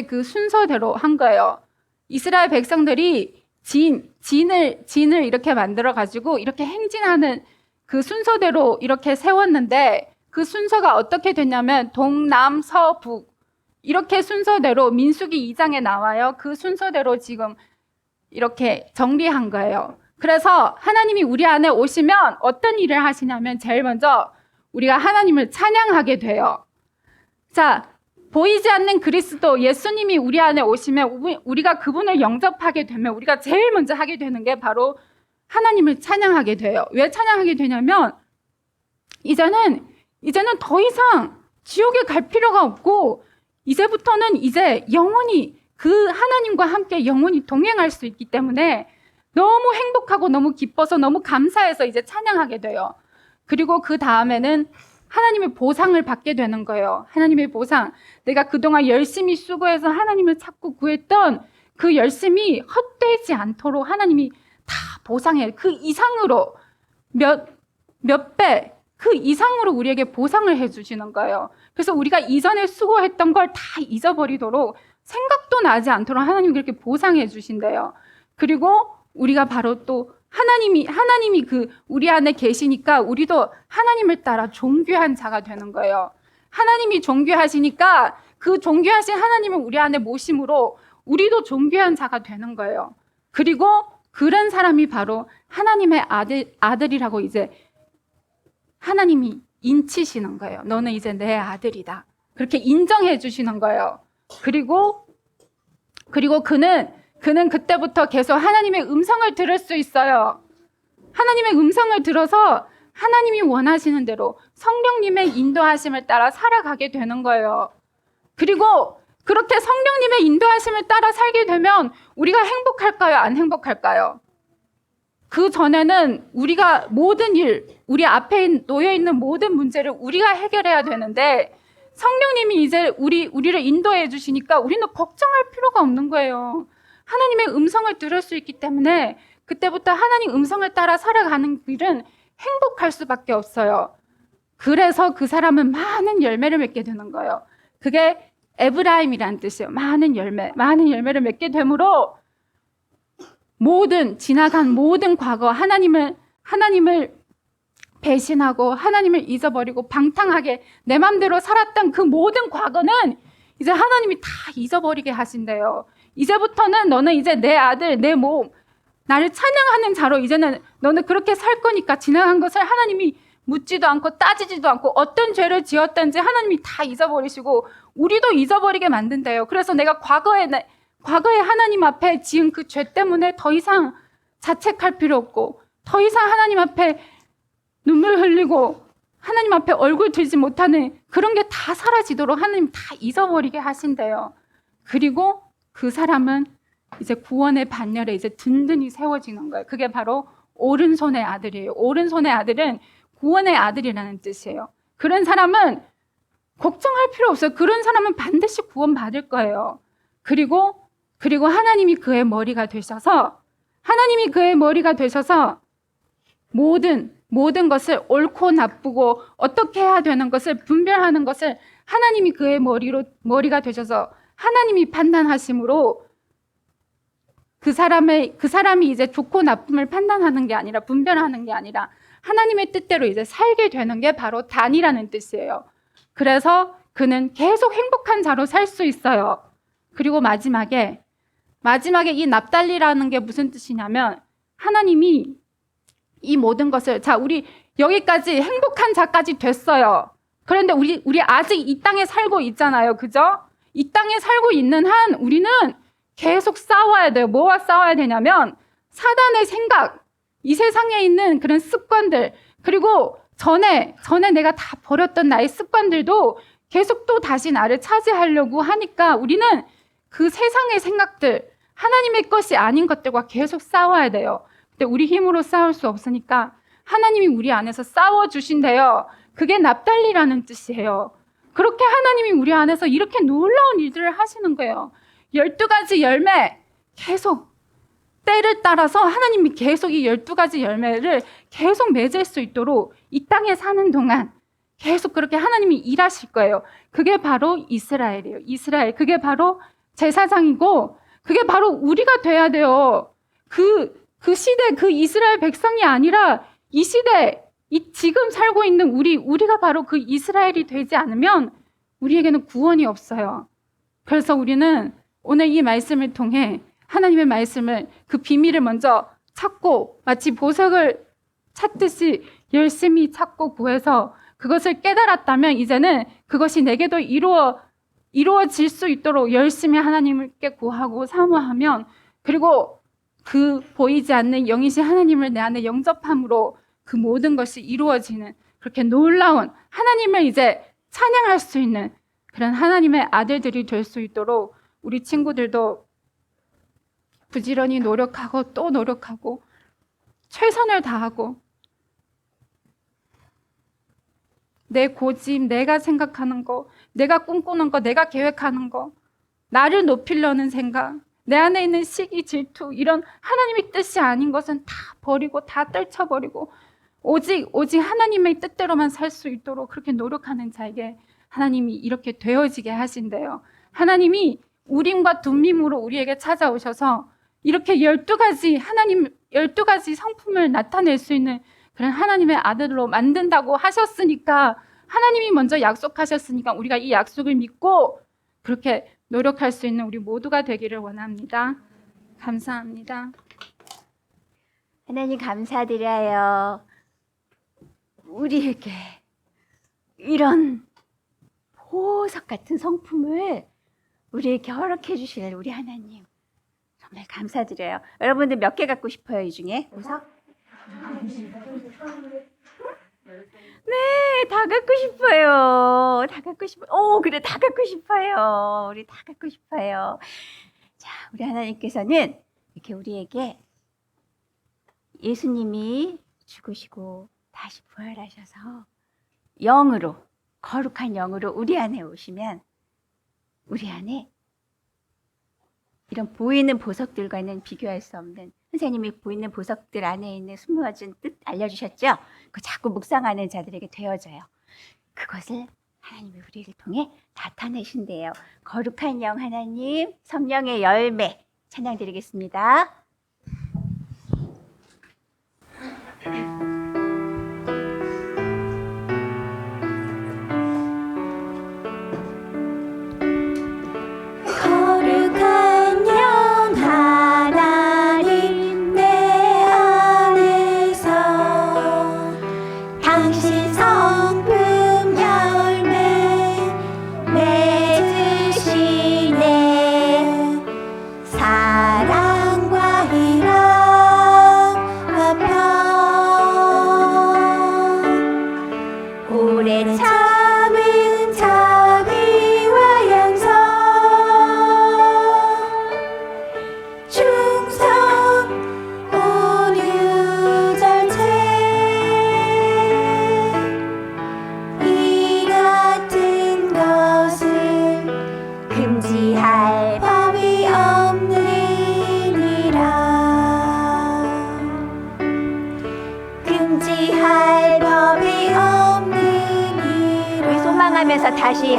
S4: 그 순서대로 한 거예요. 이스라엘 백성들이 진을 이렇게 만들어 가지고 이렇게 행진하는 그 순서대로 이렇게 세웠는데 그 순서가 어떻게 됐냐면 동남서북 이렇게 순서대로 민수기 2장에 나와요. 그 순서대로 지금 이렇게 정리한 거예요. 그래서 하나님이 우리 안에 오시면 어떤 일을 하시냐면 제일 먼저 우리가 하나님을 찬양하게 돼요. 자, 보이지 않는 그리스도 예수님이 우리 안에 오시면 우리가 그분을 영접하게 되면 우리가 제일 먼저 하게 되는 게 바로 하나님을 찬양하게 돼요. 왜 찬양하게 되냐면 이제는 더 이상 지옥에 갈 필요가 없고 이제부터는 이제 영원히 그 하나님과 함께 영원히 동행할 수 있기 때문에 너무 행복하고 너무 기뻐서 너무 감사해서 이제 찬양하게 돼요. 그리고 그 다음에는 하나님의 보상을 받게 되는 거예요. 하나님의 보상. 내가 그동안 열심히 수고해서 하나님을 찾고 구했던 그 열심이 헛되지 않도록 하나님이 다 보상해. 그 이상으로 몇 배, 그 이상으로 우리에게 보상을 해주시는 거예요. 그래서 우리가 이전에 수고했던 걸 다 잊어버리도록 생각도 나지 않도록 하나님이 그렇게 보상해 주신대요. 그리고 우리가 바로 또 하나님이 그 우리 안에 계시니까 우리도 하나님을 따라 존귀한 자가 되는 거예요. 하나님이 존귀하시니까 그 존귀하신 하나님을 우리 안에 모심으로 우리도 존귀한 자가 되는 거예요. 그리고 그런 사람이 바로 하나님의 아들이라고 이제 하나님이 인치시는 거예요. 너는 이제 내 아들이다. 그렇게 인정해 주시는 거예요. 그리고 그는 그때부터 계속 하나님의 음성을 들을 수 있어요. 하나님의 음성을 들어서 하나님이 원하시는 대로 성령님의 인도하심을 따라 살아가게 되는 거예요. 그리고 그렇게 성령님의 인도하심을 따라 살게 되면 우리가 행복할까요? 안 행복할까요? 그 전에는 우리가 모든 일, 우리 앞에 놓여 있는 모든 문제를 우리가 해결해야 되는데 성령님이 이제 우리를 인도해 주시니까 우리는 걱정할 필요가 없는 거예요. 하나님의 음성을 들을 수 있기 때문에 그때부터 하나님 음성을 따라 살아가는 길은 행복할 수밖에 없어요. 그래서 그 사람은 많은 열매를 맺게 되는 거예요. 그게 에브라임이라는 뜻이에요. 많은 열매를 맺게 되므로 지나간 모든 과거 하나님을 배신하고 하나님을 잊어버리고 방탕하게 내 맘대로 살았던 그 모든 과거는 이제 하나님이 다 잊어버리게 하신대요. 이제부터는 너는 이제 내 아들, 내 몸, 나를 찬양하는 자로 이제는 너는 그렇게 살 거니까 지나간 것을 하나님이 묻지도 않고 따지지도 않고 어떤 죄를 지었든지 하나님이 다 잊어버리시고 우리도 잊어버리게 만든대요. 그래서 내가 과거에 하나님 앞에 지은 그 죄 때문에 더 이상 자책할 필요 없고 더 이상 하나님 앞에 눈물 흘리고 하나님 앞에 얼굴 들지 못하는 그런 게 다 사라지도록 하나님 다 잊어버리게 하신대요. 그리고 그 사람은 이제 구원의 반열에 이제 든든히 세워지는 거예요. 그게 바로 오른손의 아들이에요. 오른손의 아들은 구원의 아들이라는 뜻이에요. 그런 사람은 걱정할 필요 없어요. 그런 사람은 반드시 구원받을 거예요. 그리고 하나님이 그의 머리가 되셔서 모든 것을 옳고 나쁘고 어떻게 해야 되는 것을 분별하는 것을 하나님이 그의 머리가 되셔서 하나님이 판단하심으로 그 사람이 이제 좋고 나쁨을 판단하는 게 아니라 분별하는 게 아니라 하나님의 뜻대로 이제 살게 되는 게 바로 단이라는 뜻이에요. 그래서 그는 계속 행복한 자로 살 수 있어요. 그리고 마지막에 이 납달리라는 게 무슨 뜻이냐면 하나님이 이 모든 것을 우리 여기까지 행복한 자까지 됐어요. 그런데 우리 아직 이 땅에 살고 있잖아요. 그죠? 이 땅에 살고 있는 한 우리는 계속 싸워야 돼요. 뭐와 싸워야 되냐면 사단의 생각, 이 세상에 있는 그런 습관들, 그리고 전에 내가 다 버렸던 나의 습관들도 계속 또 다시 나를 차지하려고 하니까 우리는 그 세상의 생각들, 하나님의 것이 아닌 것들과 계속 싸워야 돼요. 근데 우리 힘으로 싸울 수 없으니까 하나님이 우리 안에서 싸워주신대요. 그게 납달리라는 뜻이에요. 그렇게 하나님이 우리 안에서 이렇게 놀라운 일들을 하시는 거예요. 12가지 열매 계속 때를 따라서 하나님이 계속 이 12가지 열매를 계속 맺을 수 있도록 이 땅에 사는 동안 계속 그렇게 하나님이 일하실 거예요. 그게 바로 이스라엘이에요. 이스라엘. 그게 바로 제사장이고 그게 바로 우리가 돼야 돼요. 그 시대 그 이스라엘 백성이 아니라 이 시대 지금 살고 있는 우리가 바로 그 이스라엘이 되지 않으면 우리에게는 구원이 없어요. 그래서 우리는 오늘 이 말씀을 통해 하나님의 말씀을 그 비밀을 먼저 찾고 마치 보석을 찾듯이 열심히 찾고 구해서 그것을 깨달았다면 이제는 그것이 내게도 이루어질 수 있도록 열심히 하나님께 구하고 사모하면 그리고 그 보이지 않는 영이신 하나님을 내 안에 영접함으로 그 모든 것이 이루어지는 그렇게 놀라운 하나님을 이제 찬양할 수 있는 그런 하나님의 아들들이 될 수 있도록 우리 친구들도 부지런히 노력하고 또 노력하고 최선을 다하고 내 고집, 내가 생각하는 거, 내가 꿈꾸는 거, 내가 계획하는 거, 나를 높이려는 생각, 내 안에 있는 시기, 질투, 이런 하나님의 뜻이 아닌 것은 다 버리고 다 떨쳐버리고 오직 하나님의 뜻대로만 살 수 있도록 그렇게 노력하는 자에게 하나님이 이렇게 되어지게 하신대요. 하나님이 우림과 둠밈으로 우리에게 찾아오셔서 이렇게 12가지 성품을 나타낼 수 있는 그런 하나님의 아들로 만든다고 하셨으니까 하나님이 먼저 약속하셨으니까 우리가 이 약속을 믿고 그렇게 노력할 수 있는 우리 모두가 되기를 원합니다. 감사합니다.
S1: 하나님 감사드려요. 우리에게 이런 보석 같은 성품을 우리에게 허락해 주실 우리 하나님 정말 감사드려요. 여러분들 몇 개 갖고 싶어요? 이 중에 보석? 네, 다 갖고 싶어요. 다 갖고 싶어요. 오, 그래, 다 갖고 싶어요. 우리 다 갖고 싶어요. 자, 우리 하나님께서는 이렇게 우리에게 예수님이 죽으시고 다시 부활하셔서 영으로, 거룩한 영으로 우리 안에 오시면 우리 안에 이런 보이는 보석들과는 비교할 수 없는 선생님이 보이는 보석들 안에 있는 숨어진 뜻 알려주셨죠? 그 자꾸 묵상하는 자들에게 되어져요. 그것을 하나님이 우리를 통해 나타내신대요. 거룩한 영 하나님, 성령의 열매 찬양 드리겠습니다.
S2: 거룩한 영 하나님 내 안에서 당신 성품 열매 맺으시네. 사랑과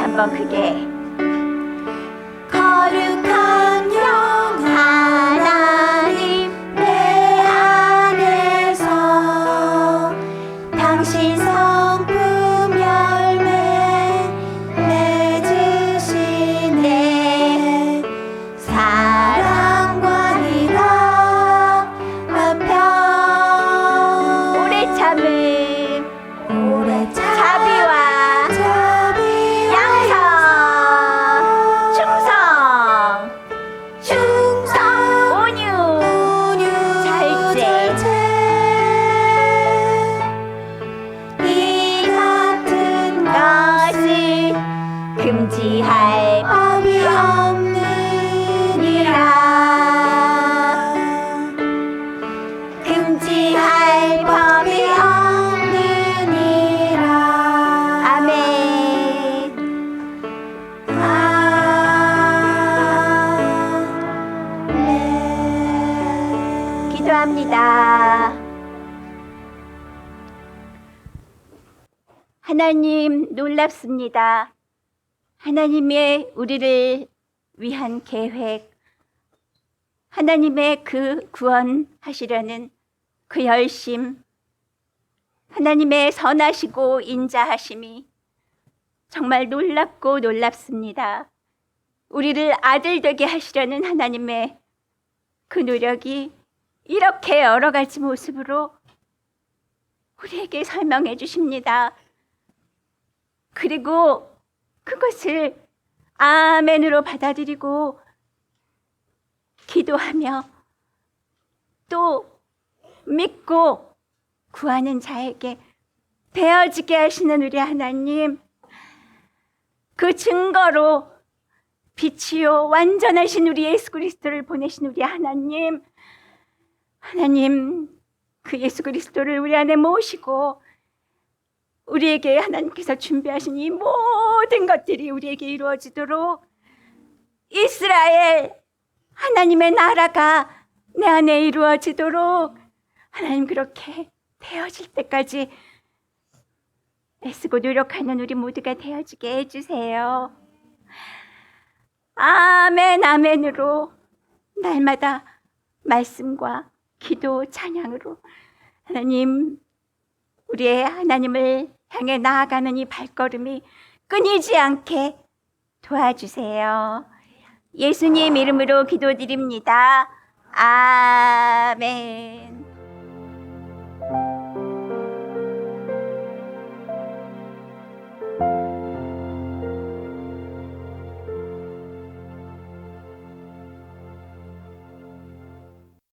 S1: 한번 크게.
S2: 거룩한 영 하나님 내 안에서 당신 성품 열매 맺으시네. 사랑과 희락 화평
S1: 오래 참음
S2: 오래
S1: 자비와 양성 충성 온유 절제
S2: 이 같은 것을
S1: 금지할
S2: 법이 없느니라. 금지할 법이 없느니라.
S1: 아멘.
S2: 아멘.
S1: 기도합니다. 하나님 놀랍습니다. 하나님의 우리를 위한 계획, 하나님의 그 구원하시려는 그 열심, 하나님의 선하시고 인자하심이 정말 놀랍고 놀랍습니다. 우리를 아들 되게 하시려는 하나님의 그 노력이 이렇게 여러 가지 모습으로 우리에게 설명해 주십니다. 그리고 그것을 아멘으로 받아들이고 기도하며 또 믿고 구하는 자에게 되어지게 하시는 우리 하나님, 그 증거로 빛이요 완전하신 우리 예수 그리스도를 보내신 우리 하나님, 하나님 그 예수 그리스도를 우리 안에 모시고 우리에게 하나님께서 준비하신 이 모든 것들이 우리에게 이루어지도록 이스라엘 하나님의 나라가 내 안에 이루어지도록 하나님 그렇게 되어질 때까지 애쓰고 노력하는 우리 모두가 되어지게 해주세요. 아멘 아멘으로 날마다 말씀과 기도 찬양으로 하나님 우리의 하나님을 향해 나아가는 이 발걸음이 끊이지 않게 도와주세요. 예수님 이름으로 기도드립니다. 아멘.